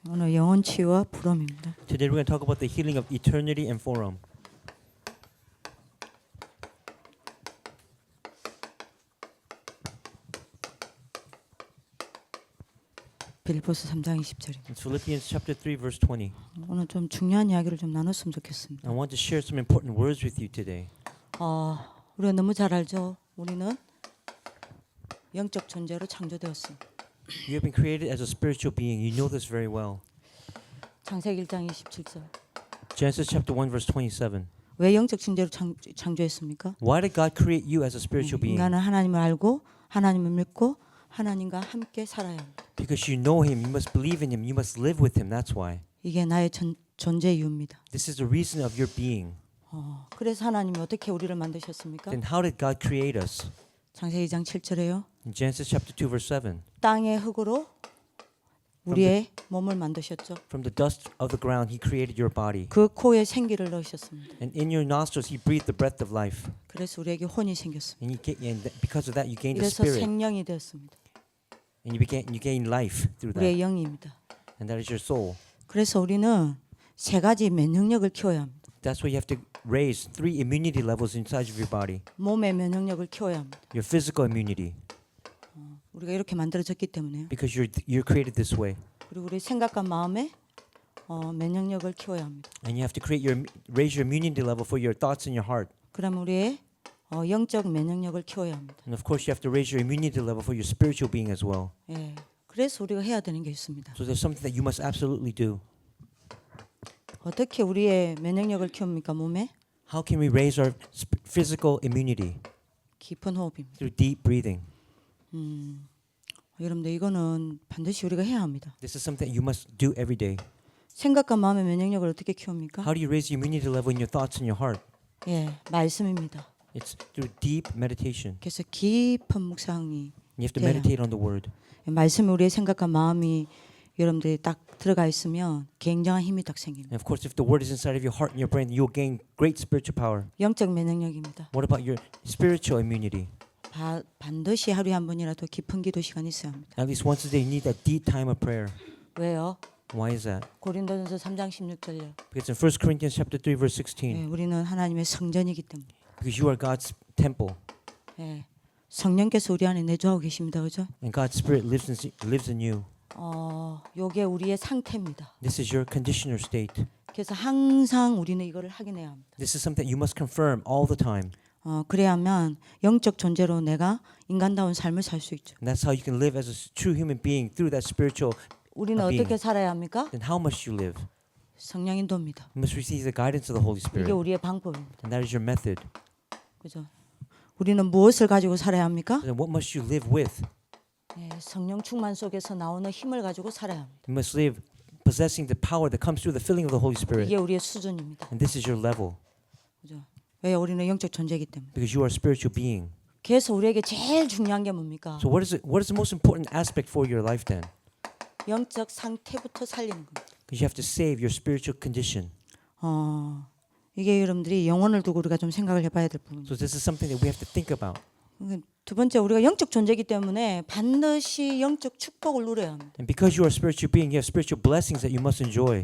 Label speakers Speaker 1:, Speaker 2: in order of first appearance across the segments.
Speaker 1: 오늘 영혼 치유와 부름입니다.
Speaker 2: Today we're going to talk about the healing of eternity and forum.
Speaker 1: 빌립보서 3장 20절입니다.
Speaker 2: It's Philippians chapter 3 verse 20.
Speaker 1: 오늘 좀 중요한 이야기를 좀 나눴으면 좋겠습니다.
Speaker 2: I want to share some important words with you today.
Speaker 1: 우리가 너무 잘 알죠. 우리는 영적 존재로 창조되었습니다.
Speaker 2: You have been created as a spiritual being. You know this very well.
Speaker 1: 창세기 1장 27절.
Speaker 2: Genesis chapter 1 verse 27.
Speaker 1: 왜 영적 존재로 창조했습니까?
Speaker 2: Why did God create you as a spiritual being?
Speaker 1: 인간은 하나님을 알고 하나님을 믿고 하나님과 함께 살아야 합니다.
Speaker 2: Because you know him, you must believe in him, you must live with him. That's why.
Speaker 1: 이게 나의 존재 이유입니다.
Speaker 2: This is the reason of your being.
Speaker 1: 그래서 하나님이 어떻게 우리를 만드셨습니까?
Speaker 2: Then how did God create us?
Speaker 1: 창세기 2장 7절에요.
Speaker 2: In Genesis chapter 2 verse 7.
Speaker 1: 땅의 흙으로 우리의 몸을 만드셨죠.
Speaker 2: From the dust of the ground he created your body.
Speaker 1: 그 코에 생기를 넣으셨습니다.
Speaker 2: And in your nostrils he breathed the breath of life.
Speaker 1: 그래서 우리에게 혼이 생겼습니다.
Speaker 2: And because of that you gained a
Speaker 1: 이래서
Speaker 2: spirit.
Speaker 1: 생명이 되었습니다.
Speaker 2: And you gain life through that.
Speaker 1: 우리의 영입니다.
Speaker 2: And that is your soul.
Speaker 1: 그래서 우리는 세 가지 면역력을 키워야 합니다.
Speaker 2: That's why you have to raise 3 immunity levels inside of your body.
Speaker 1: 몸의 면역력을 키워야 합니다.
Speaker 2: Your physical immunity.
Speaker 1: 우리가 이렇게 만들어졌기 때문에요.
Speaker 2: Because you're created this way.
Speaker 1: 그리고 우리 생각과 마음의 면역력을 키워야 합니다.
Speaker 2: And you have to raise your immunity level for your thoughts and your heart.
Speaker 1: 그럼 우리의 영적 면역력을 키워야 합니다.
Speaker 2: And of course you have to raise your immunity level for your spiritual being as well.
Speaker 1: 예. 그래서 우리가 해야 되는 게 있습니다.
Speaker 2: So there's something that you must absolutely do.
Speaker 1: 어떻게 우리의 면역력을 키웁니까? 몸에
Speaker 2: How can we raise our physical immunity?
Speaker 1: 깊은 호흡입니다.
Speaker 2: Through deep breathing.
Speaker 1: 여러분들 이거는 반드시 우리가 해야 합니다.
Speaker 2: This is something you must do every day.
Speaker 1: 생각과 마음의 면역력을 어떻게 키웁니까?
Speaker 2: How do you raise your immunity level in your thoughts and your heart?
Speaker 1: 예, 말씀입니다.
Speaker 2: It's through deep meditation.
Speaker 1: 그래서 깊은 묵상이
Speaker 2: You have to
Speaker 1: Yeah.
Speaker 2: meditate on the word.
Speaker 1: 말씀이 우리의 생각과 마음이 여러분들이 딱 들어가 있으면 굉장한 힘이 딱 생깁니다.
Speaker 2: And of course, if the word is inside of your heart and your brain, you'll gain great spiritual power.
Speaker 1: 영적 면역력입니다.
Speaker 2: What about your spiritual immunity?
Speaker 1: 반드시 하루에 한 번이라도 깊은 기도 시간이 있어야 합니다.
Speaker 2: At least once a day, you need that deep time of prayer.
Speaker 1: 왜요?
Speaker 2: Why is that?
Speaker 1: 고린도전서 3장 16절요.
Speaker 2: Because in 1 Corinthians chapter 3, verse 16,
Speaker 1: 우리는 하나님의 성전이기 때문에.
Speaker 2: because you are God's temple,
Speaker 1: 예. 성령께서 우리 안에 내주하고 계십니다. 그죠?
Speaker 2: and God's Spirit lives in you.
Speaker 1: 요게 우리의 상태입니다.
Speaker 2: This is your conditioner state.
Speaker 1: 그래서 항상 우리는 이거를 확인해야 합니다.
Speaker 2: This is something you must confirm all the time.
Speaker 1: 그래야만 영적 존재로 내가 인간다운 삶을 살 수 있죠.
Speaker 2: And that's how you can live as a true human being through that spiritual
Speaker 1: 우리는
Speaker 2: being.
Speaker 1: 어떻게 살아야 합니까?
Speaker 2: Then how must you live?
Speaker 1: 성령 인도입니다.
Speaker 2: You must receive the guidance of the Holy
Speaker 1: 이게
Speaker 2: Spirit.
Speaker 1: 우리의 방법입니다.
Speaker 2: And that is your method.
Speaker 1: 그죠? 우리는 무엇을 가지고 살아야 합니까?
Speaker 2: Then what must you live with?
Speaker 1: 예, 성령 충만 속에서 나오는 힘을 가지고 살아야 합니다.
Speaker 2: You must live possessing the power that comes through the filling of the Holy Spirit.
Speaker 1: 이게 우리의 수준입니다.
Speaker 2: And this is your level.
Speaker 1: 그죠? 왜 우리는 영적 존재이기 때문에.
Speaker 2: Because you are a spiritual being.
Speaker 1: 그래서 우리에게 제일 중요한 게 뭡니까?
Speaker 2: So what is the most important aspect for your life then?
Speaker 1: 영적 상태부터 살리는 겁니다.
Speaker 2: Because you have to save your spiritual condition.
Speaker 1: 이게 여러분들이 영혼을 두고 우리가 좀 생각을 해봐야 될 부분입니다.
Speaker 2: So this is something that we have to think about.
Speaker 1: 두 번째 우리가 영적 존재이기 때문에 반드시 영적 축복을 누려야 합니다.
Speaker 2: And because you are a spiritual being, you have spiritual blessings that you must enjoy.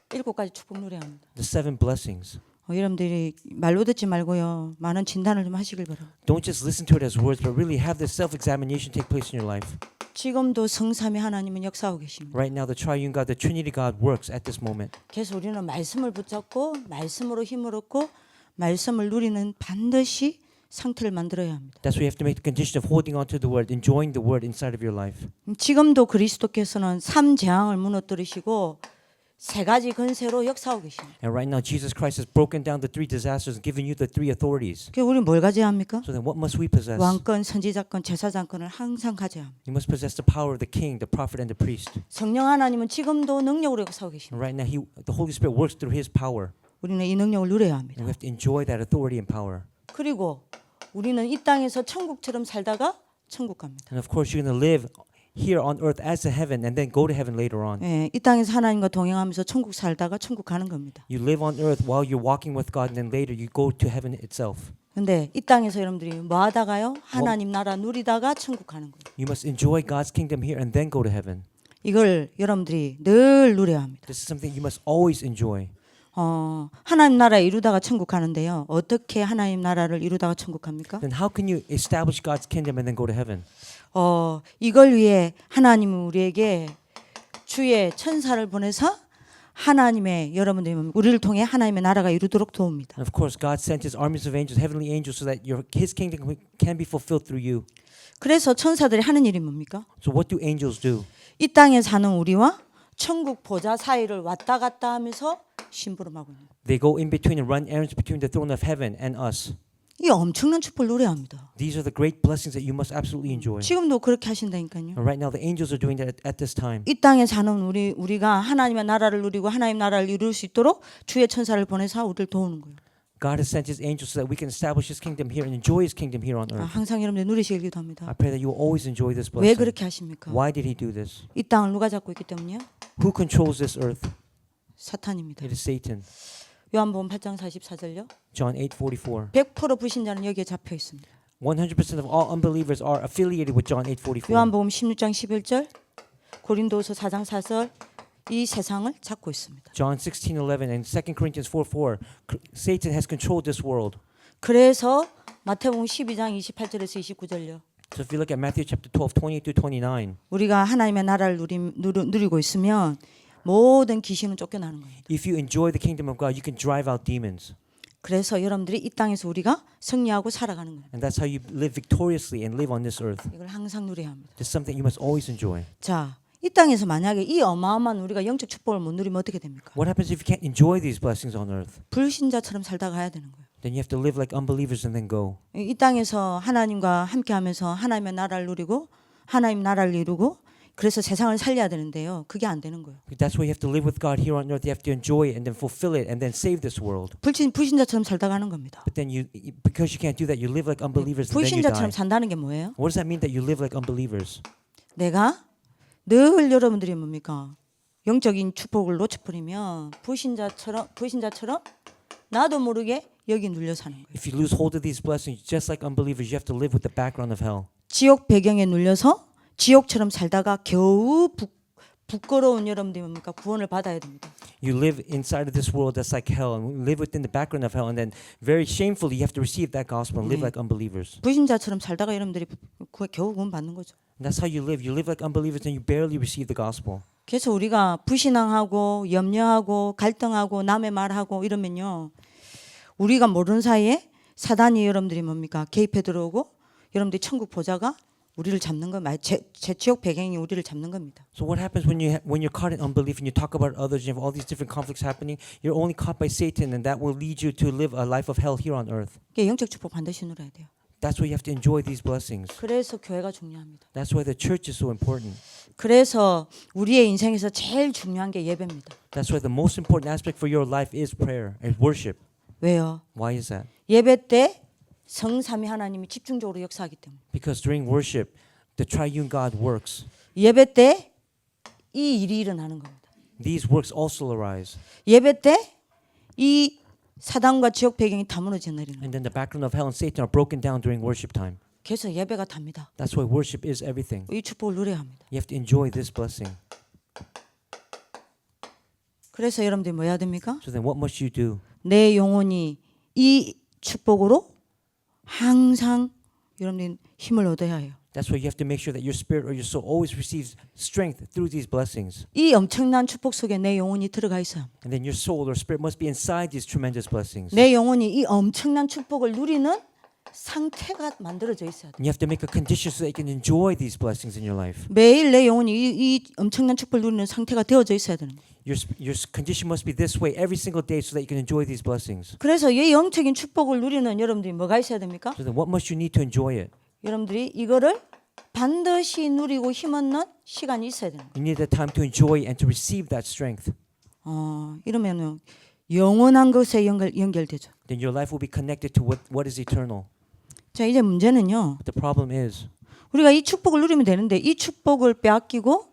Speaker 1: 7가지 축복 누려야 합니다.
Speaker 2: The 7 blessings.
Speaker 1: 여러분들이 말로 듣지 말고요. 많은 진단을 좀 하시길 바랍니다.
Speaker 2: Don't just listen to it as words, but really have this self-examination take place in your life.
Speaker 1: 지금도 성삼위 하나님은 역사하고 계십니다.
Speaker 2: Right now, the triune God, the Trinity God works at this moment.
Speaker 1: 그래서 우리는 말씀을 붙잡고 말씀으로 힘을 얻고 말씀을 누리는 반드시 상태를 만들어야 합니다.
Speaker 2: That's why you have to make the condition of holding on to the word, enjoying the word inside of your life.
Speaker 1: 지금도 그리스도께서는 3재앙을 무너뜨리시고 3가지 권세로 역사하고 계십니다.
Speaker 2: And right now, Jesus Christ has broken down the 3 disasters and given you the 3 authorities.
Speaker 1: 그러니까 우리는 뭘 가져야 합니까?
Speaker 2: So then what must we possess?
Speaker 1: 왕권, 선지자권, 제사장권을 항상 가져야 합니다.
Speaker 2: You must possess the power of the king, the prophet, and the priest.
Speaker 1: 성령 하나님은 지금도 능력으로 역사하고 계십니다.
Speaker 2: And right now, the Holy Spirit works through his power.
Speaker 1: 우리는 이 능력을 누려야 합니다.
Speaker 2: And we have to enjoy that authority and power.
Speaker 1: 그리고 우리는 이 땅에서 천국처럼 살다가 천국 갑니다.
Speaker 2: And of course, you're going to live here on earth as a heaven and then go to heaven later on.
Speaker 1: 예, 이 땅에서 하나님과 동행하면서 천국 살다가 천국 가는 겁니다.
Speaker 2: You live on earth while you're walking with God and then later you go to heaven itself.
Speaker 1: 근데 이 땅에서 여러분들이 뭐 하다가요? 하나님 나라 누리다가 천국 가는 거예요.
Speaker 2: You must enjoy God's kingdom here and then go to heaven.
Speaker 1: 이걸 여러분들이 늘 누려야 합니다.
Speaker 2: This is something you must always enjoy.
Speaker 1: 하나님 나라 이루다가 천국 가는데요. 어떻게 하나님 나라를 이루다가 천국 갑니까?
Speaker 2: Then how can you establish God's kingdom and then go to heaven?
Speaker 1: 이걸 위해 하나님은 우리에게 주의 천사를 보내서 하나님의 여러분들이 우리를 통해 하나님의 나라가 이루도록 도웁니다.
Speaker 2: And of course, God sent His armies of angels, heavenly angels, so that His kingdom can be fulfilled through you.
Speaker 1: 그래서 천사들이 하는 일이 뭡니까?
Speaker 2: So what do angels do?
Speaker 1: 이 땅에 사는 우리와 천국 보좌 사이를 왔다 갔다 하면서 심부름하고 있는 거예요.
Speaker 2: They go in between and run errands between the throne of heaven and us.
Speaker 1: 이 엄청난 축복을 누려야 합니다.
Speaker 2: These are the great blessings that you must absolutely enjoy.
Speaker 1: 지금도 그렇게 하신다니까요.
Speaker 2: And right now, the angels are doing that at this time.
Speaker 1: 이 땅에 사는 우리가 하나님의 나라를 누리고 하나님 나라를 이룰 수 있도록 주의 천사를 보내서 우리를 도우는 거예요.
Speaker 2: God has sent His angels so that we can establish His kingdom here and enjoy His kingdom here on earth.
Speaker 1: 항상 여러분들 누리시길 기도합니다.
Speaker 2: I pray that you will always enjoy this
Speaker 1: 왜
Speaker 2: blessing.
Speaker 1: 그렇게 하십니까?
Speaker 2: Why did He do this?
Speaker 1: 이 땅을 누가 잡고 있기 때문이요?
Speaker 2: Who controls this earth?
Speaker 1: 사탄입니다.
Speaker 2: It is Satan.
Speaker 1: 요한복음 8장 44절요.
Speaker 2: John 8:44.
Speaker 1: 100% 불신자는 여기에 잡혀 있습니다.
Speaker 2: 100% of all unbelievers are affiliated with John 8:44.
Speaker 1: 요한복음 16장 11절, 고린도서 4장 4절 이 세상을 잡고 있습니다.
Speaker 2: John 16:11 and 2 Corinthians 4:4. Satan has controlled this world.
Speaker 1: 그래서 마태복음 12장 28절에서 29절요.
Speaker 2: So if you look at Matthew chapter 12, 28 through 29,
Speaker 1: 우리가 하나님의 나라를 누리고 있으면 모든 귀신은 쫓겨나는 거예요.
Speaker 2: if you enjoy the kingdom of God, you can drive out demons.
Speaker 1: 그래서 여러분들이 이 땅에서 우리가 승리하고 살아가는 거예요.
Speaker 2: And that's how you live victoriously and live on this earth.
Speaker 1: 이걸 항상 누려야 합니다.
Speaker 2: It's something you must always enjoy.
Speaker 1: 자, 이 땅에서 만약에 이 어마어마한 우리가 영적 축복을 못 누리면 어떻게 됩니까?
Speaker 2: What happens if you can't enjoy these blessings on earth?
Speaker 1: 불신자처럼 살다 가야 되는 거예요.
Speaker 2: Then you have to live like unbelievers and then go.
Speaker 1: 이 땅에서 하나님과 함께하면서 하나님의 나라를 누리고 하나님 나라를 이루고 그래서 세상을 살려야 되는데요. 그게 안 되는 거예요.
Speaker 2: That's why you have to live with God here on earth. You have to enjoy it and then fulfill it and then save this world.
Speaker 1: 불신자처럼 살다 가는 겁니다.
Speaker 2: But then because you can't do that, you live like unbelievers and then you die.
Speaker 1: 불신자처럼 산다는 게 뭐예요?
Speaker 2: What does that mean that you live like unbelievers?
Speaker 1: 내가 늘 여러분들이 뭡니까? 영적인 축복을 놓쳐버리면 불신자처럼 나도 모르게 여기 눌려 사는 거예요.
Speaker 2: If you lose hold of these blessings, just like unbelievers, you have to live with the background of hell.
Speaker 1: 지옥 배경에 눌려서 지옥처럼 살다가 겨우 부끄러운 여러분들이 뭡니까? 구원을 받아야 됩니다.
Speaker 2: You live inside of this world that's like hell, and live within the background of hell, and then very shamefully you have to receive that gospel and live like unbelievers.
Speaker 1: 불신자처럼 살다가 여러분들이 겨우 구원 받는 거죠.
Speaker 2: And that's how you live. You live like unbelievers, and you barely receive the gospel.
Speaker 1: 그래서 우리가 불신앙하고 염려하고 갈등하고 남의 말하고 이러면요. 우리가 모르는 사이에 사단이 여러분들이 뭡니까? 개입해 들어오고 여러분들이 천국 보좌가 우리를 잡는 거 제 지옥 배경이 우리를 잡는 겁니다.
Speaker 2: So what happens when you're caught in unbelief and you talk about others, you have all these different conflicts happening, you're only caught by Satan, and that will lead you to live a life of hell here on earth.
Speaker 1: 영적 축복 반드시 누려야 돼요.
Speaker 2: That's why you have to enjoy these blessings.
Speaker 1: 그래서 교회가 중요합니다.
Speaker 2: That's why the church is so important.
Speaker 1: 그래서 우리의 인생에서 제일 중요한 게 예배입니다.
Speaker 2: That's why the most important aspect for your life is prayer and worship.
Speaker 1: 왜요?
Speaker 2: Why is that?
Speaker 1: 예배 때 성삼위 하나님이 집중적으로 역사하기 때문에.
Speaker 2: Because during worship, the triune God works.
Speaker 1: 예배 때 이 일이 일어나는 겁니다.
Speaker 2: These works also arise.
Speaker 1: 예배 때 이 사단과 지옥 배경이 다 무너져 내리는 거예요.
Speaker 2: And then the background of hell and Satan are broken down during worship time.
Speaker 1: 그래서 예배가 답니다.
Speaker 2: That's why worship is everything.
Speaker 1: 이 축복을 누려야 합니다.
Speaker 2: You have to enjoy this blessing.
Speaker 1: 그래서 여러분들이 뭐 해야 됩니까?
Speaker 2: So then what must you do?
Speaker 1: 내 영혼이 이 축복으로 항상 여러분들이 힘을 얻어야 해요.
Speaker 2: That's why you have to make sure that your spirit or your soul always receives strength through these blessings.
Speaker 1: 이 엄청난 축복 속에 내 영혼이 들어가 있어야 합니다.
Speaker 2: And then your soul or spirit must be inside these tremendous blessings.
Speaker 1: 내 영혼이 이 엄청난 축복을 누리는 상태가 만들어져 있어야 돼요.
Speaker 2: And you have to make a condition so that you can enjoy these blessings in your life.
Speaker 1: 매일 내 영혼이 이 엄청난 축복을 누리는 상태가 되어져 있어야 되는 거예요.
Speaker 2: Your condition must be this way every single day so that you can enjoy these blessings.
Speaker 1: 그래서 이 영적인 축복을 누리는 여러분들이 뭐가 있어야 됩니까?
Speaker 2: So then what must you need to enjoy it?
Speaker 1: 여러분들이 이거를 반드시 누리고 힘없는 시간이 있어야 되는 거예요.
Speaker 2: You need the time to enjoy and to receive that strength.
Speaker 1: 이러면은 영원한 것에 연결되죠.
Speaker 2: Then your life will be connected to what is eternal.
Speaker 1: 자, 이제 문제는요.
Speaker 2: But the problem is
Speaker 1: 우리가 이 축복을 누리면 되는데 이 축복을 빼앗기고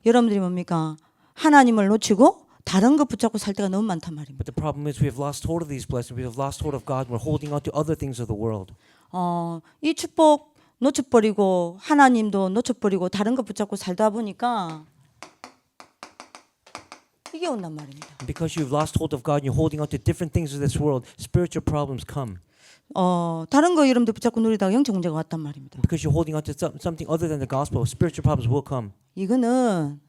Speaker 1: 여러분들이 뭡니까? 하나님을 놓치고 다른 것 붙잡고 살 때가 너무 많단 말입니다.
Speaker 2: But the problem is we have lost hold of these blessings. We have lost hold of God. We're holding on to other things of the world.
Speaker 1: 이 축복 놓쳐버리고 하나님도 놓쳐버리고 다른 것 붙잡고 살다 보니까 이게 온단 말입니다.
Speaker 2: And because you've lost hold of God, and you're holding on to different things of this world, spiritual problems come.
Speaker 1: 다른 거 여러분들 붙잡고 누리다가 영적 문제가 왔단 말입니다.
Speaker 2: Because you're holding on to something other than the gospel, spiritual problems will come.
Speaker 1: 이거는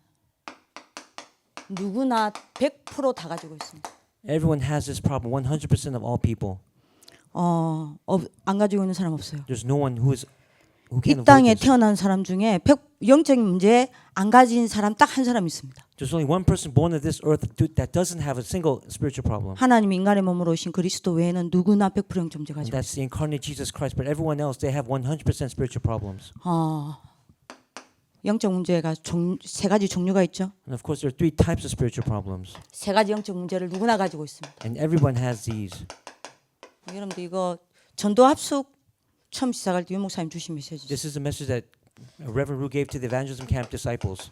Speaker 1: 누구나 100%다 가지고 있습니다.
Speaker 2: Everyone has this problem. 100% of all people.
Speaker 1: 안 가지고 있는 사람 없어요.
Speaker 2: There's no one who
Speaker 1: 이
Speaker 2: can
Speaker 1: 땅에
Speaker 2: avoid this.
Speaker 1: 태어난 사람 중에 영적인 문제 안 가진 사람 딱 한 사람 있습니다.
Speaker 2: There's only one person born on this earth that doesn't have a single spiritual problem.
Speaker 1: 하나님 인간의 몸으로 오신 그리스도 외에는 누구나 100% 영적 문제
Speaker 2: And
Speaker 1: 가지고
Speaker 2: that's the incarnate Jesus Christ. But everyone else, they have 100% spiritual problems.
Speaker 1: 영적 문제가 세 가지 종류가 있죠.
Speaker 2: And of course, there are three types of spiritual problems.
Speaker 1: 세 가지 영적 문제를 누구나 가지고 있습니다.
Speaker 2: And everyone has these.
Speaker 1: 여러분들 이거 전도 합숙 처음 시작할 때 유목사님 주신 메시지죠.
Speaker 2: This is a message that Reverend Ru gave to the evangelism camp disciples.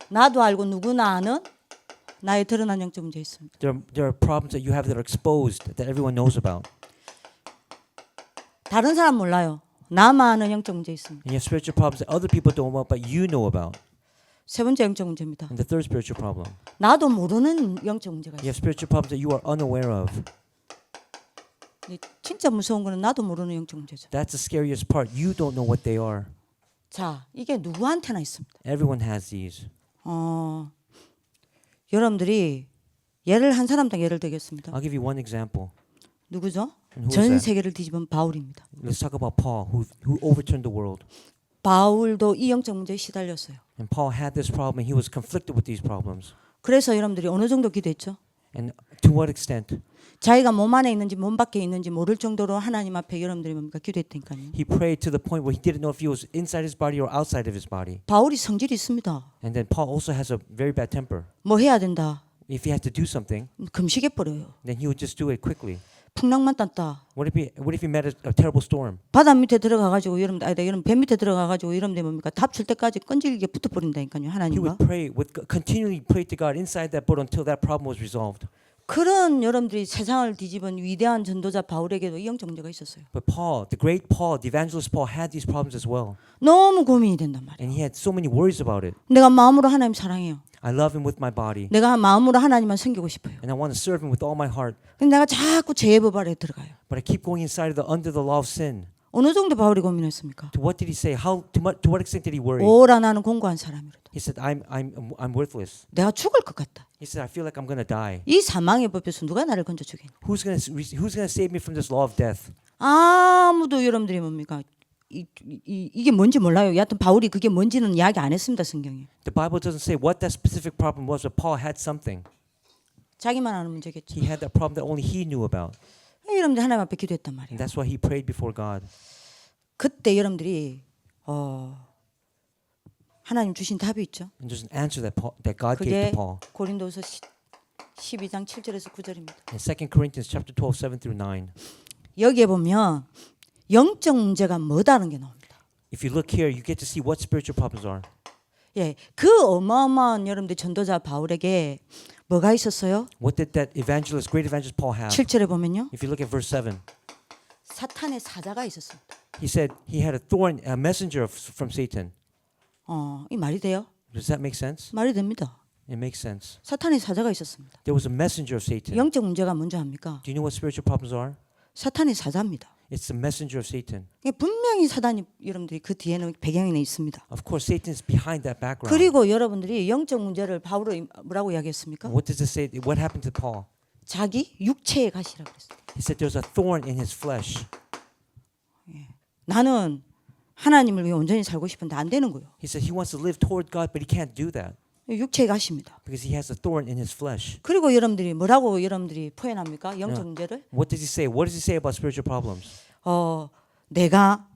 Speaker 1: 나도 알고 누구나 아는 나의 드러난 영적 문제 있습니다.
Speaker 2: There are problems that you have that are exposed that everyone knows about.
Speaker 1: 다른 사람 몰라요. 나만 아는 영적 문제 있습니다.
Speaker 2: And you have spiritual problems that other people don't know about, but you know about.
Speaker 1: 세 번째 영적 문제입니다.
Speaker 2: And the third spiritual problem.
Speaker 1: 나도 모르는 영적 문제가
Speaker 2: You
Speaker 1: 있어요.
Speaker 2: have spiritual problems that you are unaware of.
Speaker 1: 진짜 무서운 거는 나도 모르는 영적 문제죠.
Speaker 2: That's the scariest part. You don't know what they are.
Speaker 1: 자, 이게 누구한테나 있습니다.
Speaker 2: Everyone has these.
Speaker 1: 여러분들이 예를 한 사람당 예를 들겠습니다.
Speaker 2: I'll give you one example.
Speaker 1: 누구죠?
Speaker 2: And who is
Speaker 1: 전
Speaker 2: that?
Speaker 1: 세계를 뒤집은 바울입니다.
Speaker 2: Let's talk about Paul, who overturned the world.
Speaker 1: 바울도 이 영적 문제에 시달렸어요.
Speaker 2: And Paul had this problem, and he was conflicted with these problems.
Speaker 1: 그래서 여러분들이 어느 정도 기도했죠?
Speaker 2: And to what extent?
Speaker 1: 자기가 몸 안에 있는지 몸 밖에 있는지 모를 정도로 하나님 앞에 여러분들이 뭡니까? 기도했다니까요.
Speaker 2: He prayed to the point where he didn't know if he was inside his body or outside of his body.
Speaker 1: 바울이 성질이 있습니다.
Speaker 2: And then Paul also has a very bad temper.
Speaker 1: 뭐 해야 된다.
Speaker 2: If he had to do something,
Speaker 1: 금식해 버려요.
Speaker 2: then he would just do it quickly.
Speaker 1: 풍랑만 땄다.
Speaker 2: What if he met a terrible storm?
Speaker 1: 바다 밑에 들어가 가지고 여러분 배 밑에 들어가 가지고 여러분들 뭡니까? 답 줄 때까지 끈질기게 붙어 버린다니까요.
Speaker 2: He
Speaker 1: 하나님과.
Speaker 2: would pray, continually pray to God inside that boat until that problem was resolved.
Speaker 1: 그런 여러분들이 세상을 뒤집은 위대한 전도자 바울에게도 이 영적 문제가 있었어요.
Speaker 2: But Paul, the great Paul, the evangelist Paul, had these problems as well.
Speaker 1: 너무 고민이 된단 말이에요.
Speaker 2: And he had so many worries about it.
Speaker 1: 내가 마음으로 하나님 사랑해요.
Speaker 2: I love him with my body.
Speaker 1: 내가 마음으로 하나님만 섬기고 싶어요.
Speaker 2: And I want to serve him with all my heart.
Speaker 1: 근데 내가 자꾸 죄법 아래 들어가요.
Speaker 2: But I keep going inside of under the law of sin.
Speaker 1: 어느 정도 바울이 고민했습니까?
Speaker 2: To what did he say? To what extent did he worry?
Speaker 1: 오라 나는 공고한 사람이로다.
Speaker 2: He said, I'm worthless.
Speaker 1: 내가 죽을 것 같다.
Speaker 2: He said, I feel like I'm going to die.
Speaker 1: 이 사망의 법에서 누가 나를 건져 주겠냐?
Speaker 2: Who's going to save me from this law of death?
Speaker 1: 아무도 여러분들이 뭡니까? 이게 뭔지 몰라요. 여하튼 바울이 그게 뭔지는 이야기 안 했습니다. 성경에.
Speaker 2: The Bible doesn't say what that specific problem was, but Paul had something.
Speaker 1: 자기만 아는 문제겠죠.
Speaker 2: He had that problem that only he knew about.
Speaker 1: 여러분들 하나님 앞에 기도했단
Speaker 2: And
Speaker 1: 말이에요.
Speaker 2: that's why he prayed before God.
Speaker 1: 그때 여러분들이 하나님 주신 답이 있죠.
Speaker 2: And there's an answer that God gave
Speaker 1: 그게
Speaker 2: to Paul.
Speaker 1: 고린도서 12장 7절에서 9절입니다.
Speaker 2: In 2 Corinthians chapter 12, 7 through 9.
Speaker 1: 여기에 보면 영적 문제가 뭐다는 게 나옵니다.
Speaker 2: If you look here, you get to see what spiritual problems are.
Speaker 1: 예, 그 어마어마한 여러분들 전도자 바울에게 뭐가 있었어요?
Speaker 2: What did that evangelist, great evangelist Paul have?
Speaker 1: 7절에 보면요.
Speaker 2: If you look at verse 7,
Speaker 1: 사탄의 사자가 있었습니다.
Speaker 2: he said he had a thorn, a messenger from Satan.
Speaker 1: 이 말이 돼요?
Speaker 2: Does that make sense?
Speaker 1: 말이 됩니다.
Speaker 2: It makes sense.
Speaker 1: 사탄의 사자가 있었습니다.
Speaker 2: There was a messenger of Satan.
Speaker 1: 영적 문제가 뭔지 압니까?
Speaker 2: Do you know what spiritual problems are?
Speaker 1: 사탄의 사자입니다.
Speaker 2: It's the messenger of Satan.
Speaker 1: 분명히 사단이 여러분들이 그 뒤에는 배경에 있습니다.
Speaker 2: Of course, Satan is behind that background.
Speaker 1: 그리고 여러분들이 영적 문제를 바울이 뭐라고 이야기했습니까?
Speaker 2: What does it say? What happened to Paul?
Speaker 1: 자기 육체의 가시라고 그랬어요.
Speaker 2: He said there's a thorn in his flesh.
Speaker 1: 나는 하나님을 위해 온전히 살고 싶은데 안 되는 거예요.
Speaker 2: He said he wants to live toward God, but he can't do that
Speaker 1: 육체의 가시입니다.
Speaker 2: because he has a thorn in his flesh.
Speaker 1: 그리고 여러분들이 뭐라고 여러분들이 표현합니까? 영적
Speaker 2: 네.
Speaker 1: 문제를?
Speaker 2: What does he say? What does he say about spiritual problems?
Speaker 1: 내가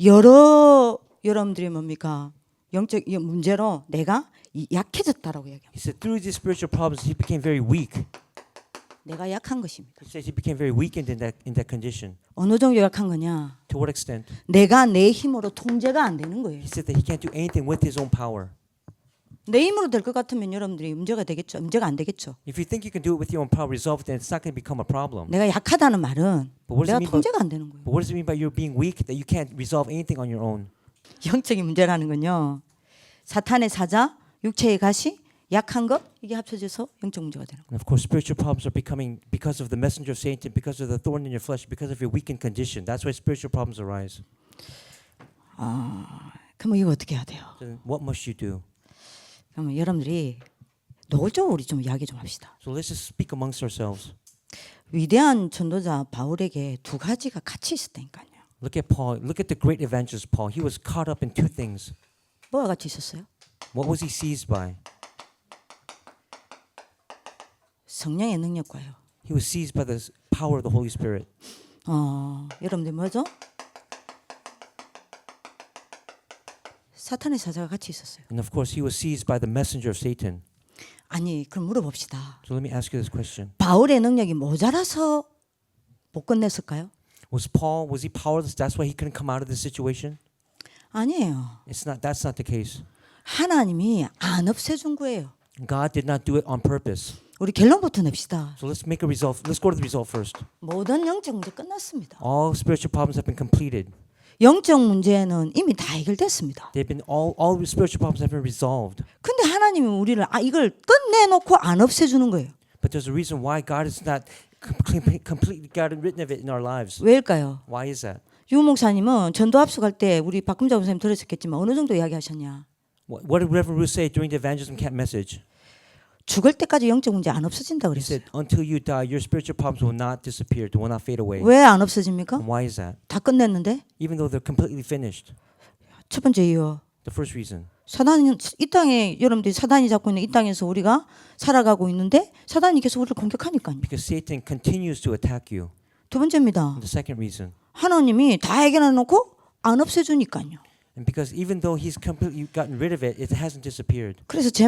Speaker 1: 여러 여러분들이 뭡니까? 영적 문제로 내가 약해졌다라고 얘기합니다.
Speaker 2: He said through these spiritual problems, he became very weak.
Speaker 1: 내가 약한 것입니다.
Speaker 2: He says he became very weakened in that condition.
Speaker 1: 어느 정도 약한 거냐?
Speaker 2: To what extent?
Speaker 1: 내가 내 힘으로 통제가 안 되는 거예요.
Speaker 2: He said that he can't do anything with his own power.
Speaker 1: 내 힘으로 될 것 같으면 여러분들이 문제가 되겠죠. 문제가 안 되겠죠.
Speaker 2: If you think you can do it with your own power, resolve it, then it's not going to become a problem.
Speaker 1: 내가 약하다는 말은
Speaker 2: But what does
Speaker 1: 내가
Speaker 2: it mean
Speaker 1: 통제가 안 되는 거예요.
Speaker 2: But what does it mean by you being weak, that you can't resolve anything on your own?
Speaker 1: 영적인 문제라는 건요. 사탄의 사자, 육체의 가시, 약한 것 이게 합쳐져서 영적 문제가 되는 거예요.
Speaker 2: And of course, spiritual problems are becoming because of the messenger of Satan, because of the thorn in your flesh, because of your weakened condition. That's why spiritual problems arise.
Speaker 1: 그러면 이거 어떻게 해야 돼요?
Speaker 2: Then what must you do?
Speaker 1: 그러면 여러분들이 노골적으로 우리 좀 이야기 좀 합시다.
Speaker 2: So let's just speak amongst ourselves.
Speaker 1: 위대한 전도자 바울에게 두 가지가 같이 있었다니까요.
Speaker 2: Look at Paul. Look at the great evangelist Paul. He was caught up in two things.
Speaker 1: 뭐가 같이 있었어요?
Speaker 2: What was he seized by?
Speaker 1: 성령의 능력과요.
Speaker 2: He was seized by the power of the Holy Spirit.
Speaker 1: 여러분들 뭐죠? 사탄의 사자가 같이 있었어요.
Speaker 2: And of course, he was seized by the messenger of Satan.
Speaker 1: 아니, 그럼 물어봅시다.
Speaker 2: So let me ask you this question.
Speaker 1: 바울의 능력이 모자라서 못 끝냈을까요?
Speaker 2: Was he powerless? That's why he couldn't come out of this situation?
Speaker 1: 아니에요.
Speaker 2: That's not the case.
Speaker 1: 하나님이 안 없애준 거예요.
Speaker 2: God did not do it on purpose.
Speaker 1: 우리 결론부터 냅시다.
Speaker 2: So let's make a result. Let's go to the result first.
Speaker 1: 모든 영적 문제 끝났습니다.
Speaker 2: All spiritual problems have been completed.
Speaker 1: 영적 문제는 이미 다 해결됐습니다.
Speaker 2: They've been all spiritual problems have been resolved.
Speaker 1: 근데 하나님이 우리를 이걸 끝내놓고 안 없애주는 거예요.
Speaker 2: But there's a reason why God has not completely gotten rid of it in our lives.
Speaker 1: 왜일까요?
Speaker 2: Why is that?
Speaker 1: 유 목사님은 전도 합숙할 때 우리 박금자 목사님 들으셨겠지만 어느 정도 이야기하셨냐?
Speaker 2: What did Reverend Ruth say during the evangelism camp message?
Speaker 1: 죽을 때까지 영적 문제 안 없어진다
Speaker 2: He
Speaker 1: 그랬어요.
Speaker 2: said, until you die, your spiritual problems will not disappear, will not fade away.
Speaker 1: 왜 안 없어집니까?
Speaker 2: And why is that?
Speaker 1: 다 끝냈는데.
Speaker 2: Even though they're completely finished.
Speaker 1: 첫 번째 이유.
Speaker 2: The first reason.
Speaker 1: 사단이 이 땅에 여러분들이 사단이 잡고 있는 이 땅에서 우리가 살아가고 있는데 사단이 계속 우리를 공격하니까요.
Speaker 2: Because Satan continues to attack you.
Speaker 1: 두 번째입니다.
Speaker 2: And the second reason.
Speaker 1: 하나님이 다 해결해 놓고 안 없애주니까요.
Speaker 2: And because even though he's completely gotten rid of it, it hasn't disappeared.
Speaker 1: 그래서 제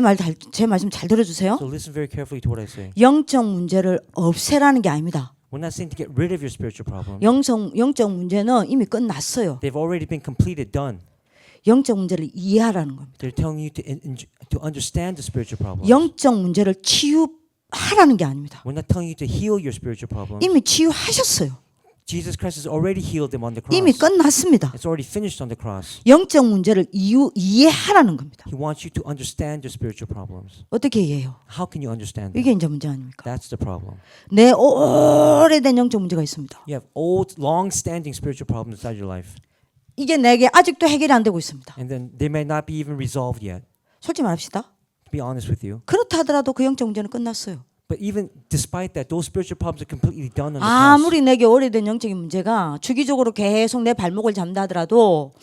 Speaker 1: 말씀 잘 들어주세요.
Speaker 2: So listen very carefully to what I say.
Speaker 1: 영적 문제를 없애라는 게 아닙니다.
Speaker 2: We're not saying to get rid of your spiritual problem.
Speaker 1: 영적 문제는 이미 끝났어요.
Speaker 2: They've already been completed, done.
Speaker 1: 영적 문제를 이해하라는 겁니다.
Speaker 2: They're telling you to understand the spiritual problem.
Speaker 1: 영적 문제를 치유하라는 게 아닙니다.
Speaker 2: We're not telling you to heal your spiritual problem.
Speaker 1: 이미 치유하셨어요.
Speaker 2: Jesus Christ has already healed them on the cross.
Speaker 1: 이미 끝났습니다.
Speaker 2: It's already finished on the cross.
Speaker 1: 영적 문제를 이해하라는 겁니다.
Speaker 2: He wants you to understand your spiritual problems.
Speaker 1: 어떻게 이해해요?
Speaker 2: How can you understand
Speaker 1: 이게
Speaker 2: them?
Speaker 1: 이제 문제 아닙니까?
Speaker 2: That's the problem.
Speaker 1: 내 오래된 영적 문제가 있습니다.
Speaker 2: You have old, long-standing spiritual problems inside your life.
Speaker 1: 이게 내게 아직도 해결이 안 되고 있습니다.
Speaker 2: And then they may not be even resolved yet.
Speaker 1: 솔직히 말합시다.
Speaker 2: To be honest with you.
Speaker 1: 그렇다 하더라도 그 영적 문제는 끝났어요.
Speaker 2: But even despite that, those spiritual problems are completely done on the
Speaker 1: 아무리
Speaker 2: cross.
Speaker 1: 내게 오래된 영적인 문제가 주기적으로 계속 내 발목을 잡는다 하더라도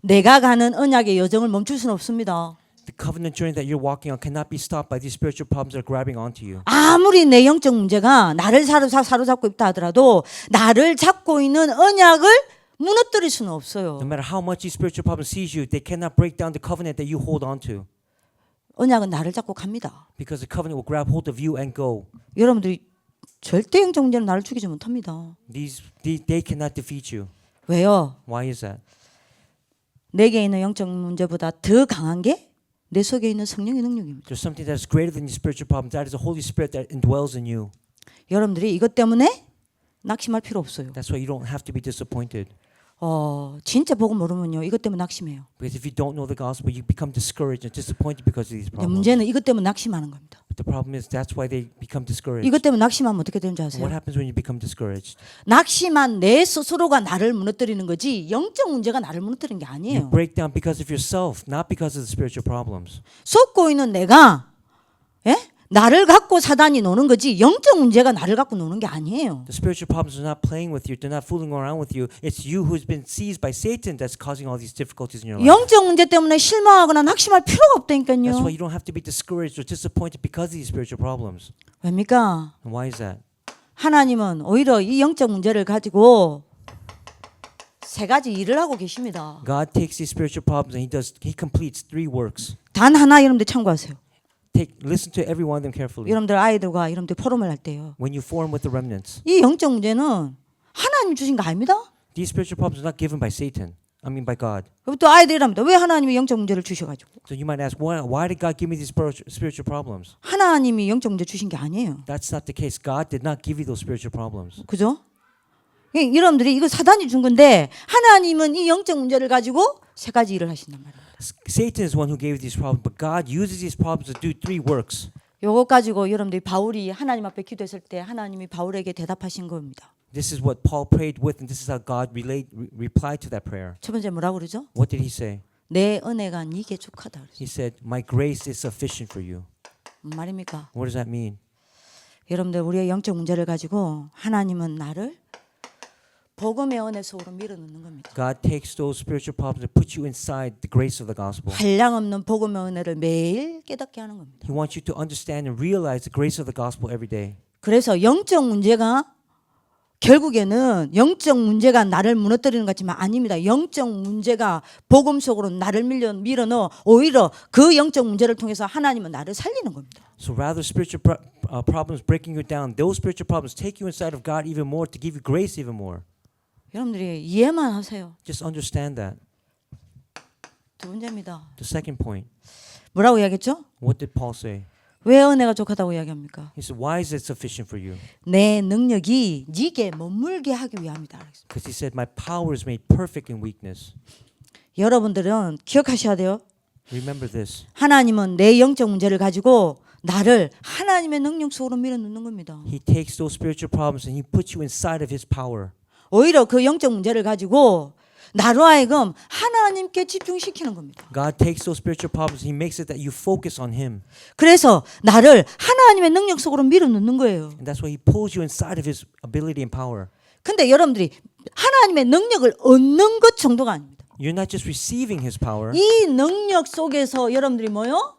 Speaker 1: 내가 가는 언약의 여정을 멈출 수는 없습니다.
Speaker 2: The covenant journey that you're walking on cannot be stopped by these spiritual problems that are grabbing onto you.
Speaker 1: 아무리 내 영적 문제가 나를 사로잡고 있다 하더라도 나를 잡고 있는 언약을 무너뜨릴 수는 없어요.
Speaker 2: No matter how much these spiritual problems seize you, they cannot break down the covenant that you hold on to.
Speaker 1: 언약은 나를 잡고 갑니다.
Speaker 2: Because the covenant will grab hold of you and go.
Speaker 1: 여러분들이 절대 영적 문제는 나를 죽이지 못합니다.
Speaker 2: They cannot defeat you.
Speaker 1: 왜요?
Speaker 2: Why is that?
Speaker 1: 내게 있는 영적 문제보다 더 강한 게 내 속에 있는 성령의 능력입니다.
Speaker 2: There's something that is greater than your spiritual problems. That is the Holy Spirit that indwells in you.
Speaker 1: 여러분들이 이것 때문에 낙심할 필요 없어요.
Speaker 2: That's why you don't have to be disappointed.
Speaker 1: 진짜 복음 모르면요. 이것 때문에 낙심해요.
Speaker 2: Because if you don't know the gospel, you become discouraged and disappointed because of these
Speaker 1: 근데
Speaker 2: problems.
Speaker 1: 문제는 이것 때문에 낙심하는 겁니다.
Speaker 2: But the problem is that's why they become discouraged.
Speaker 1: 이것 때문에 낙심하면 어떻게 되는지
Speaker 2: And what
Speaker 1: 아세요?
Speaker 2: happens when you become discouraged?
Speaker 1: 낙심한 내 스스로가 나를 무너뜨리는 거지 영적 문제가 나를 무너뜨리는 게
Speaker 2: You
Speaker 1: 아니에요.
Speaker 2: break down because of yourself, not because of the spiritual problems.
Speaker 1: 속고 있는 내가 나를 갖고 사단이 노는 거지 영적 문제가 나를 갖고 노는 게 아니에요.
Speaker 2: The spiritual problems are not playing with you. They're not fooling around with you. It's you who's been seized by Satan that's causing all these difficulties in your life.
Speaker 1: 영적 문제 때문에 실망하거나 낙심할 필요가 없다니까요.
Speaker 2: That's why you don't have to be discouraged or disappointed because of these spiritual problems.
Speaker 1: 왜입니까?
Speaker 2: And why is that?
Speaker 1: 하나님은 오히려 이 영적 문제를 가지고 세 가지 일을 하고 계십니다.
Speaker 2: God takes these spiritual problems and he completes 3 works.
Speaker 1: 단 하나 여러분들 참고하세요.
Speaker 2: Listen to every one of them carefully.
Speaker 1: 여러분들 아이들과 여러분들 포럼을 할 때요.
Speaker 2: When you form with the remnants,
Speaker 1: 이 영적 문제는 하나님 주신 거 아닙니다.
Speaker 2: these spiritual problems are not given by Satan. I mean by God.
Speaker 1: 그럼 또 아이들이랍니다. 왜 하나님이 영적 문제를 주셔가지고?
Speaker 2: So you might ask, why did God give me these spiritual problems?
Speaker 1: 하나님이 영적 문제 주신 게 아니에요.
Speaker 2: That's not the case. God did not give you those spiritual problems.
Speaker 1: 그죠? 여러분들이 이거 사단이 준 건데 하나님은 이 영적 문제를 가지고 세 가지 일을 하신단 말입니다.
Speaker 2: Satan is the one who gave you these problems, but God uses these problems to do three works.
Speaker 1: 요것 가지고 여러분들이 바울이 하나님 앞에 기도했을 때 하나님이 바울에게 대답하신 겁니다.
Speaker 2: This is what Paul prayed with, and this is how God replied to that prayer.
Speaker 1: 첫 번째 뭐라고 그러죠?
Speaker 2: What did he say?
Speaker 1: 내 은혜가 네게 족하다 그랬어요.
Speaker 2: He said, "My grace is sufficient for you."
Speaker 1: 무슨 말입니까?
Speaker 2: What does that mean?
Speaker 1: 여러분들 우리의 영적 문제를 가지고 하나님은 나를 복음의 은혜 속으로 밀어넣는 겁니다.
Speaker 2: God takes those spiritual problems and puts you inside the grace of the gospel.
Speaker 1: 한량없는 복음의 은혜를 매일 깨닫게 하는 겁니다.
Speaker 2: He wants you to understand and realize the grace of the gospel every day.
Speaker 1: 그래서 영적 문제가 결국에는 영적 문제가 나를 무너뜨리는 것 같지만 아닙니다. 영적 문제가 복음 속으로 나를 밀어넣어 오히려 그 영적 문제를 통해서 하나님은 나를 살리는 겁니다.
Speaker 2: So rather spiritual problems breaking you down, those spiritual problems take you inside of God even more to give you grace even more.
Speaker 1: 여러분들이 이해만 하세요.
Speaker 2: Just understand that.
Speaker 1: 두 번째입니다.
Speaker 2: The second point.
Speaker 1: 뭐라고 이야기했죠?
Speaker 2: What did Paul say?
Speaker 1: 왜 은혜가 족하다고 이야기합니까?
Speaker 2: He said, "Why is it sufficient for you?"
Speaker 1: 내 능력이 네게 머물게 하기 위함이다.
Speaker 2: Because he said, "My power is made perfect in weakness."
Speaker 1: 여러분들은 기억하셔야 돼요.
Speaker 2: Remember this.
Speaker 1: 하나님은 내 영적 문제를 가지고 나를 하나님의 능력 속으로 밀어넣는 겁니다.
Speaker 2: He takes those spiritual problems and he puts you inside of his power.
Speaker 1: 오히려 그 영적 문제를 가지고 나로 하여금 하나님께 집중시키는 겁니다.
Speaker 2: God takes those spiritual problems and he makes it that you focus on him.
Speaker 1: 그래서 나를 하나님의 능력 속으로 밀어넣는 거예요.
Speaker 2: And that's why he pulls you inside of his ability and power.
Speaker 1: 근데 여러분들이 하나님의 능력을 얻는 것 정도가 아닙니다.
Speaker 2: You're not just receiving his power.
Speaker 1: 이 능력 속에서 여러분들이 뭐요?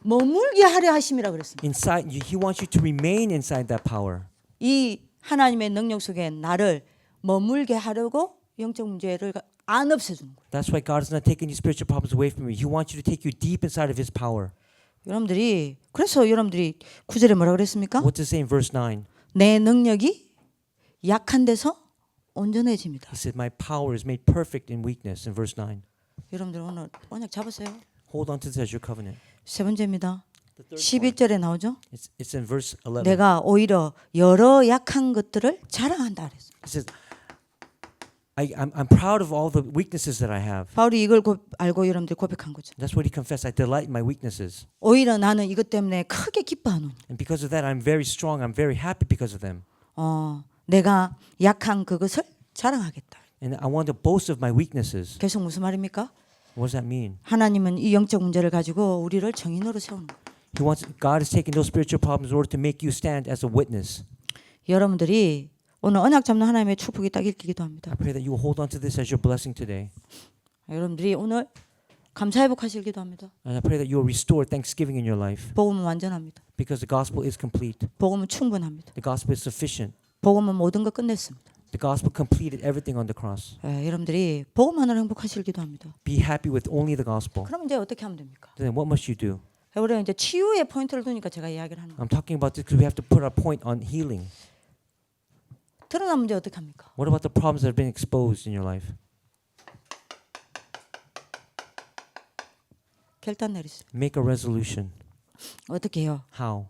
Speaker 1: 머물게 하려 하심이라 그랬습니다.
Speaker 2: Inside, he wants you to remain inside that power.
Speaker 1: 이 하나님의 능력 속에 나를 머물게 하려고 영적 문제를 안 없애주는 거예요.
Speaker 2: That's why God is not taking these spiritual problems away from you. He wants you to take you deep inside of his power.
Speaker 1: 여러분들이 그래서 여러분들이 9절에 뭐라 그랬습니까?
Speaker 2: What does it say in verse 9?
Speaker 1: 내 능력이 약한 데서 온전해집니다.
Speaker 2: He said, "My power is made perfect in weakness." In verse 9.
Speaker 1: 여러분들 오늘 언약 잡으세요.
Speaker 2: Hold on to this as your covenant.
Speaker 1: 세 번째입니다.
Speaker 2: The third point.
Speaker 1: 11절에 나오죠.
Speaker 2: It's in verse 11.
Speaker 1: 내가 오히려 여러 약한 것들을 자랑한다 그랬어요.
Speaker 2: He says, I'm proud of all the weaknesses that I have.
Speaker 1: 바울이 이걸 알고 여러분들 고백한 거죠.
Speaker 2: That's what he confessed. I delight in my weaknesses.
Speaker 1: 오히려 나는 이것 때문에 크게 기뻐하노니.
Speaker 2: And because of that, I'm very strong. I'm very happy because of them.
Speaker 1: 내가 약한 그것을 자랑하겠다.
Speaker 2: And I want to boast of my weaknesses.
Speaker 1: 계속 무슨 말입니까?
Speaker 2: What does that mean?
Speaker 1: 하나님은 이 영적 문제를 가지고 우리를 증인으로 세우는 거예요.
Speaker 2: God is taking those spiritual problems in order to make you stand as a witness.
Speaker 1: 여러분들이 오늘 언약 잡는 하나님의 축복이 딱 있기도 합니다.
Speaker 2: I pray that you will hold on to this as your blessing today.
Speaker 1: 여러분들이 오늘 감사회복하시기도 합니다.
Speaker 2: And I pray that you will restore thanksgiving in your life.
Speaker 1: 복음은 완전합니다.
Speaker 2: Because the gospel is complete.
Speaker 1: 복음은 충분합니다.
Speaker 2: The gospel is sufficient.
Speaker 1: 복음은 모든 걸 끝냈습니다.
Speaker 2: The gospel completed everything on the cross.
Speaker 1: 여러분들이 복음 하나로 행복하시기도 합니다.
Speaker 2: Be happy with only the gospel.
Speaker 1: 그럼 이제 어떻게 하면 됩니까?
Speaker 2: Then what must you do?
Speaker 1: 우리가 이제 치유의 포인트를 두니까 제가 이야기를 하는 거예요.
Speaker 2: I'm talking about this because we have to put our point on healing.
Speaker 1: 드러난 문제 어떻게 합니까?
Speaker 2: What about the problems that have been exposed in your life?
Speaker 1: 결단 내리세요.
Speaker 2: Make a resolution.
Speaker 1: 어떻게 해요?
Speaker 2: How?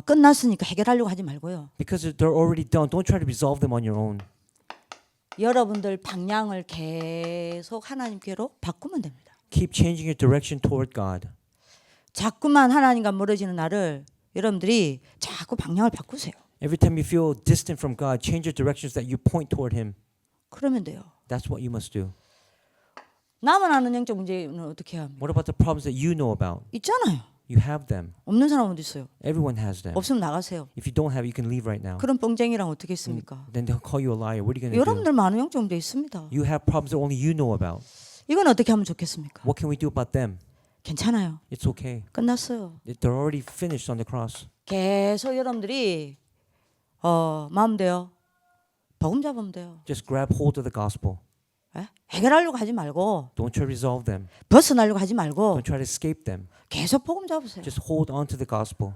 Speaker 1: 끝났으니까 해결하려고 하지 말고요.
Speaker 2: Because they're already done. Don't try to resolve them on your own.
Speaker 1: 여러분들 방향을 계속 하나님께로 바꾸면 됩니다.
Speaker 2: Keep changing your direction toward God.
Speaker 1: 자꾸만 하나님과 멀어지는 나를 여러분들이 자꾸 방향을 바꾸세요.
Speaker 2: Every time you feel distant from God, change your directions that you point toward Him.
Speaker 1: 그러면 돼요.
Speaker 2: That's what you must do.
Speaker 1: 나만 아는 영적 문제는 어떻게 해야 합니까?
Speaker 2: What about the problems that you know about?
Speaker 1: 있잖아요.
Speaker 2: You have them.
Speaker 1: 없는 사람 어디 있어요?
Speaker 2: Everyone has them.
Speaker 1: 없으면 나가세요.
Speaker 2: If you don't have it, you can leave right now.
Speaker 1: 그런 뻥쟁이랑 어떻게 했습니까?
Speaker 2: Then they'll call you a liar. What are you going to do?
Speaker 1: 여러분들 많은 영적 문제 있습니다.
Speaker 2: You have problems that only you know about.
Speaker 1: 이건 어떻게 하면 좋겠습니까?
Speaker 2: What can we do about them?
Speaker 1: 괜찮아요.
Speaker 2: It's okay.
Speaker 1: 끝났어요.
Speaker 2: They're already finished on the cross.
Speaker 1: 계속 여러분들이 마음대로 복음 잡으면 돼요.
Speaker 2: Just grab hold of the gospel.
Speaker 1: 해결하려고 하지 말고
Speaker 2: Don't try to resolve them.
Speaker 1: 벗어나려고 하지 말고
Speaker 2: Don't try to escape them.
Speaker 1: 계속 복음 잡으세요.
Speaker 2: Just hold on to the gospel.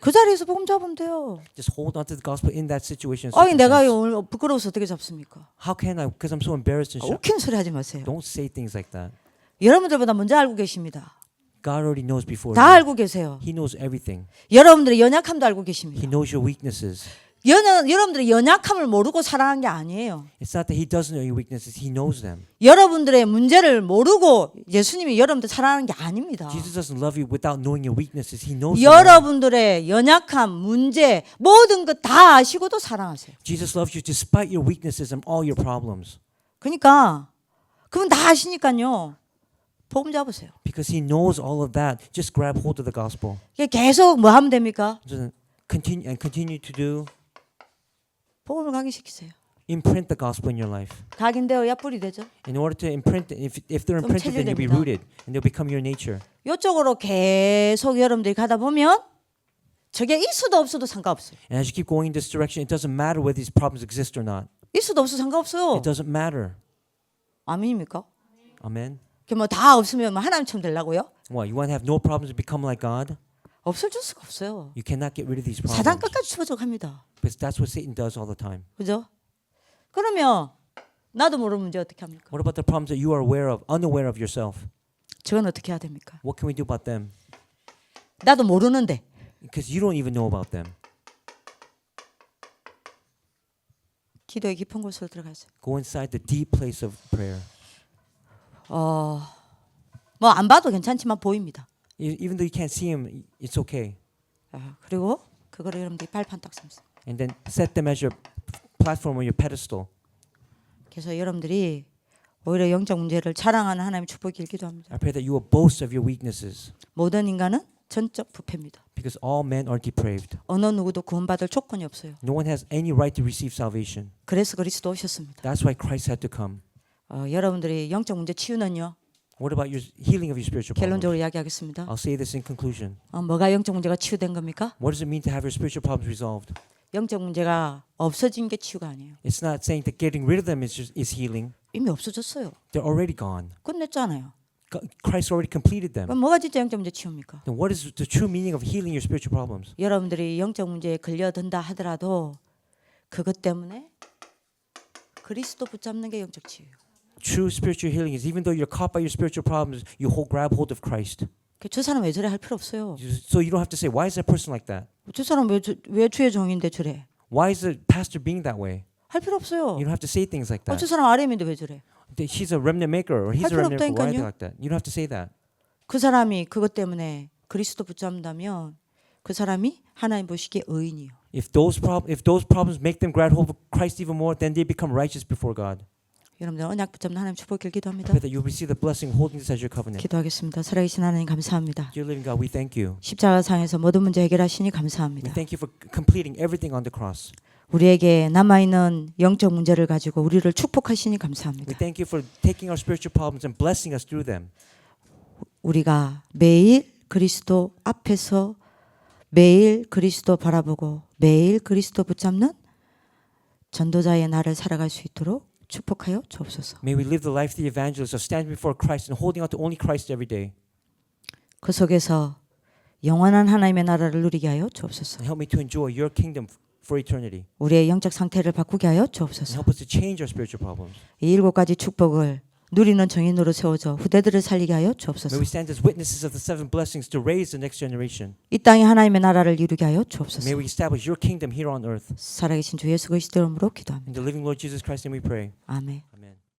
Speaker 1: 그 자리에서 복음 잡으면 돼요.
Speaker 2: Just hold on to the gospel in that situation.
Speaker 1: 아니 내가
Speaker 2: circumstance.
Speaker 1: 오늘 부끄러워서 어떻게 잡습니까?
Speaker 2: How can I? Because I'm so embarrassed and
Speaker 1: 웃기는 소리 하지 마세요.
Speaker 2: Don't say things like that.
Speaker 1: 여러분들보다 먼저 알고 계십니다.
Speaker 2: God already knows before
Speaker 1: 다
Speaker 2: you.
Speaker 1: 알고 계세요.
Speaker 2: He knows everything.
Speaker 1: 여러분들의 연약함도 알고
Speaker 2: He
Speaker 1: 계십니다.
Speaker 2: knows your weaknesses.
Speaker 1: 여러분들의 연약함을 모르고 살아가는 게 아니에요.
Speaker 2: It's not that He doesn't know your weaknesses. He knows them.
Speaker 1: 여러분들의 문제를 모르고 예수님이 여러분들 살아가는 게 아닙니다.
Speaker 2: Jesus doesn't love you without knowing your weaknesses. He knows them all.
Speaker 1: 여러분들의 연약함, 문제 모든 것 다 아시고도 사랑하세요.
Speaker 2: Jesus loves you despite your weaknesses and all your problems.
Speaker 1: 그러니까 그분 다 아시니까요. 복음 잡으세요.
Speaker 2: Because He knows all of that. Just grab hold of the gospel.
Speaker 1: 계속 뭐 하면 됩니까?
Speaker 2: Just continue to do.
Speaker 1: 복음을 각인시키세요.
Speaker 2: Imprint the gospel in your life.
Speaker 1: 각인되어야 뿌리 되죠.
Speaker 2: In order to imprint, if they're imprinted, then you'll be
Speaker 1: 체질됩니다.
Speaker 2: rooted and they'll become your nature.
Speaker 1: 이쪽으로 계속 여러분들이 가다 보면 저게 있어도 없어도 상관없어요.
Speaker 2: And as you keep going in this direction, it doesn't matter whether these problems exist or not.
Speaker 1: 있어도 없어도 상관없어요.
Speaker 2: It doesn't matter.
Speaker 1: 아멘입니까?
Speaker 2: Amen.
Speaker 1: 뭐 다 없으면 뭐 하나님처럼 되려고요?
Speaker 2: What, you want to have no problems and become like God?
Speaker 1: 없어질 수가 없어요.
Speaker 2: You cannot get rid of these
Speaker 1: 사단
Speaker 2: problems.
Speaker 1: 끝까지 추적합니다.
Speaker 2: Because that's what Satan does all the time.
Speaker 1: 그죠? 그러면 나도 모르는 문제 어떻게 합니까?
Speaker 2: What about the problems that you are unaware of yourself?
Speaker 1: 저건 어떻게 해야 됩니까?
Speaker 2: What can we do about them?
Speaker 1: 나도 모르는데
Speaker 2: Because you don't even know about them.
Speaker 1: 기도의 깊은 곳으로 들어가세요.
Speaker 2: Go inside the deep place of prayer.
Speaker 1: 뭐 안 봐도 괜찮지만 보입니다.
Speaker 2: Even though you can't see him, it's okay.
Speaker 1: 그리고 그거를 여러분들이 발판 딱 삼으세요.
Speaker 2: And then set them as your platform or your pedestal.
Speaker 1: 그래서 여러분들이 오히려 영적 문제를 자랑하는 하나님의 축복이 길기도 합니다.
Speaker 2: I pray that you will boast of your weaknesses.
Speaker 1: 모든 인간은 전적 부패입니다.
Speaker 2: Because all men are depraved.
Speaker 1: 어느 누구도 구원받을 조건이 없어요.
Speaker 2: No one has any right to receive salvation.
Speaker 1: 그래서 그리스도 오셨습니다.
Speaker 2: That's why Christ had to come.
Speaker 1: 여러분들이 영적 문제 치유는요.
Speaker 2: What about your healing of your spiritual problems?
Speaker 1: 결론적으로 이야기하겠습니다.
Speaker 2: I'll say this in conclusion.
Speaker 1: 뭐가 영적 문제가 치유된 겁니까?
Speaker 2: What does it mean to have your spiritual problems resolved?
Speaker 1: 영적 문제가 없어진 게 치유가 아니에요.
Speaker 2: It's not saying that getting rid of them is healing.
Speaker 1: 이미 없어졌어요.
Speaker 2: They're already gone.
Speaker 1: 끝냈잖아요.
Speaker 2: Christ already completed them.
Speaker 1: 그럼 뭐가 진짜 영적 문제 치유입니까?
Speaker 2: Then what is the true meaning of healing your spiritual problems?
Speaker 1: 여러분들이 영적 문제에 걸려든다 하더라도 그것 때문에 그리스도 붙잡는 게 영적 치유예요.
Speaker 2: True spiritual healing is even though you're caught by your spiritual problems, you grab hold of Christ.
Speaker 1: 저 사람 왜 저래 할 필요 없어요.
Speaker 2: So you don't have to say, why is that person like that?
Speaker 1: 저 사람 왜 주의 종인데 저래?
Speaker 2: Why is the pastor being that way?
Speaker 1: 할 필요 없어요.
Speaker 2: You don't have to say things like
Speaker 1: 저
Speaker 2: that.
Speaker 1: 사람 RM인데 왜 저래?
Speaker 2: She's a remnant maker or he's a
Speaker 1: 필요
Speaker 2: remnant maker. Why are they
Speaker 1: 없다니까요.
Speaker 2: like that? You don't have to say that.
Speaker 1: 그 사람이 그것 때문에 그리스도 붙잡는다면 그 사람이 하나님 보시기에 의인이요.
Speaker 2: If those problems make them grab hold of Christ even more, then they become righteous before God.
Speaker 1: 여러분들 언약 붙잡는 하나님 축복 길기도
Speaker 2: I
Speaker 1: 합니다.
Speaker 2: pray that you will receive the blessing holding this as your covenant.
Speaker 1: 기도하겠습니다. 살아계신 하나님 감사합니다.
Speaker 2: Dear living God, we thank you.
Speaker 1: 십자가상에서 모든 문제 해결하시니
Speaker 2: We
Speaker 1: 감사합니다.
Speaker 2: thank you for completing everything on the cross.
Speaker 1: 우리에게 남아있는 영적 문제를 가지고 우리를 축복하시니
Speaker 2: We
Speaker 1: 감사합니다.
Speaker 2: thank you for taking our spiritual problems and blessing us through them.
Speaker 1: 우리가 매일 그리스도 앞에서 매일 그리스도 바라보고 매일 그리스도 붙잡는 전도자의 날을 살아갈 수 있도록 축복하여 주옵소서.
Speaker 2: May we live the life of the evangelist of standing before Christ and holding on to only Christ every day.
Speaker 1: 그 속에서 영원한 하나님의 나라를 누리게 하여 주옵소서.
Speaker 2: And help me to enjoy your kingdom for eternity.
Speaker 1: 우리의 영적 상태를 바꾸게 하여
Speaker 2: And
Speaker 1: 주옵소서.
Speaker 2: help us to change our spiritual problems.
Speaker 1: 이 7가지 축복을 누리는 정인으로 세워져 후대들을 살리게 하여
Speaker 2: May
Speaker 1: 주옵소서.
Speaker 2: we stand as witnesses of the 7 blessings to raise the next generation.
Speaker 1: 이 땅에 하나님의 나라를 이루게 하여 주옵소서.
Speaker 2: May we establish your kingdom here on earth.
Speaker 1: 살아계신 주 예수 그리스도 이름으로 기도합니다.
Speaker 2: In the living Lord Jesus Christ's name we pray.
Speaker 1: 아멘.
Speaker 2: Amen.